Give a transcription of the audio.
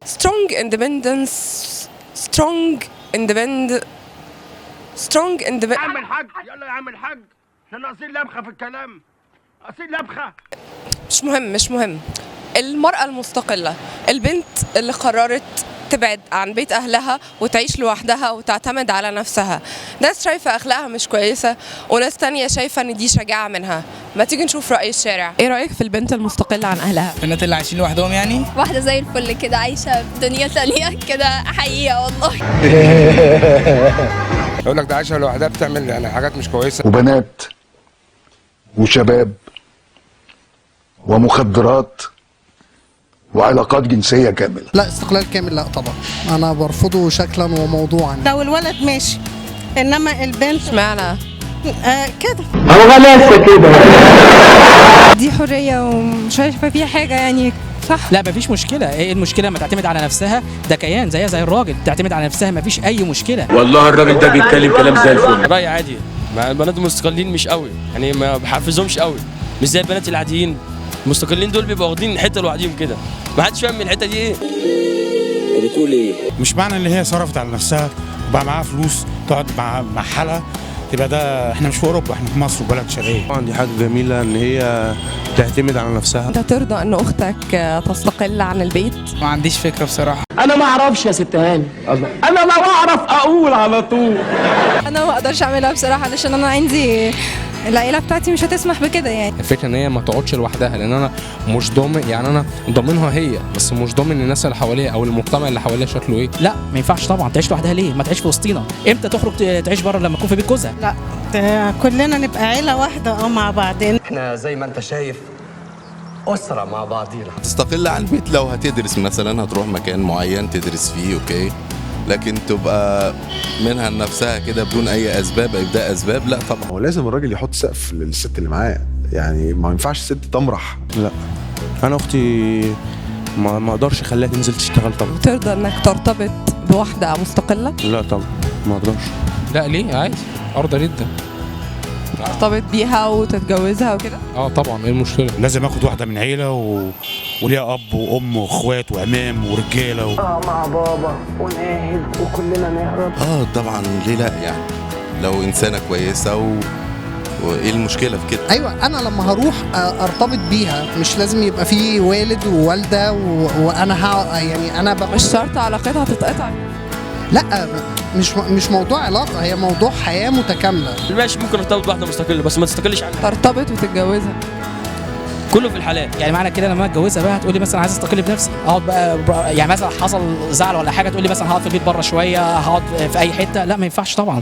strong independence strong independent strong independent. يا عم الحاج، يلا يا عم الحاج، احنا ناقصين لبخه في الكلام، ناقصين لبخه. مش مهم. المرأة المستقلة، البنت اللي قررت تبعد عن بيت أهلها وتعيش لوحدها وتعتمد على نفسها. ناس شايفة أخلاقها مش كويسة وناس تانية شايفة إن دي شجاعة منها. ما تيجي نشوف رأي الشارع. إيه رأيك في البنت المستقلة عن أهلها؟ البنات اللي عايشين لوحدهم يعني واحدة زي الفل كده عايشة في دنيا تانية كده حقيقة والله. يقول لك ده عايشه لوحدها بتعمل يعني حاجات مش كويسه، وبنات وشباب ومخدرات وعلاقات جنسيه كامله. لا، استقلال كامل لا طبعا، انا برفضه شكلا وموضوعا. لو الولد ماشي، انما البنت اشمعنى؟ كده دي حرية ومش شايفة فيها حاجة يعني، صح؟ لا مفيش مشكله. ايه المشكله؟ ما تعتمد على نفسها، ده كيان زيها زي الراجل، تعتمد على نفسها مفيش اي مشكله. والله الراجل ده بيتكلم كلام زي الفل. رأي عادي، مع البنات المستقلين مش قوي يعني، ما بحفزهمش قوي، مش زي البنات العاديين. المستقلين دول بيبقوا واخدين حته لوحديهم كده، ما حدش فاهم من الحته دي ايه. بتقول ايه؟ مش معنى ان هي صرفت على نفسها وبقى معاها فلوس تقعد مع حالها تبقى ده. احنا مش في اوروبا، احنا في مصر وبلد شرقيه. طبعا دي حاجه جميله ان هي تعتمد على نفسها. أنت ترضى إن أختك تستقل عن البيت؟ ما عنديش فكره بصراحه. انا ما اعرفش يا ست هاني، انا لو اعرف اقول على طول. أنا ما أقدرش أعملها بصراحة علشان أنا عندي العيلة بتاعتي مش هتسمح بكده يعني. الفكره ان هي ما تقعدش لوحدها، لان انا مش ضامن يعني، انا ضامنها هي بس مش ضامن الناس اللي حواليها او المجتمع اللي حواليها شكله ايه. لا ما ينفعش طبعا تعيش لوحدها. ليه؟ ما تعيش في وسطينا. امتى تخرج تعيش بره؟ لما تكون في بيت جوزها. لا، كلنا نبقى عيلة واحدة مع بعضين. احنا زي ما انت شايف اسره مع بعضينا. تستقل عن البيت لو هتدرس مثلا، هتروح مكان معين تدرس فيه اوكي، لكن تبقى منها لنفسها كده بدون اي اسباب، ابداء اسباب، لا طبعا. هو لازم الراجل يحط سقف للست اللي معاه، يعني ما ينفعش الست تمرح. لا انا اختي ما اقدرش اخليها تنزل تشتغل طبعا. ترضى إنك ترتبط بواحدة مستقلة؟ لا طبعا ما اقدرش. لا ليه؟ عادي، ارضى جدا. ترتبط بيها وتتجوزها وكده؟ طبعا، ايه المشكله؟ لازم اخد واحده من عيله وليها اب وام واخوات وعمام ورجاله مع بابا وناهد وكلنا نهرب. طبعا ليه لا يعني، لو انسانه كويسه وايه المشكله في كده؟ ايوه، انا لما هروح ارتبط بيها مش لازم يبقى في والد ووالده وانا يعني انا مش شرط علاقتها تتقطع. لا، مش موضوع علاقه، هي موضوع حياه متكامله. ماشي، ممكن ارتبط بواحده مستقله بس ما تستقلش عنها. ترتبط وتتجوزها كله في الحالات يعني معنى كده لما اتجوزها بقى هتقولي مثلا عايز استقل بنفسي، اقعد بقى يعني مثلا حصل زعل ولا حاجه تقولي مثلا هقعد في البيت بره شويه، هقعد في اي حته. لا ما ينفعش طبعا.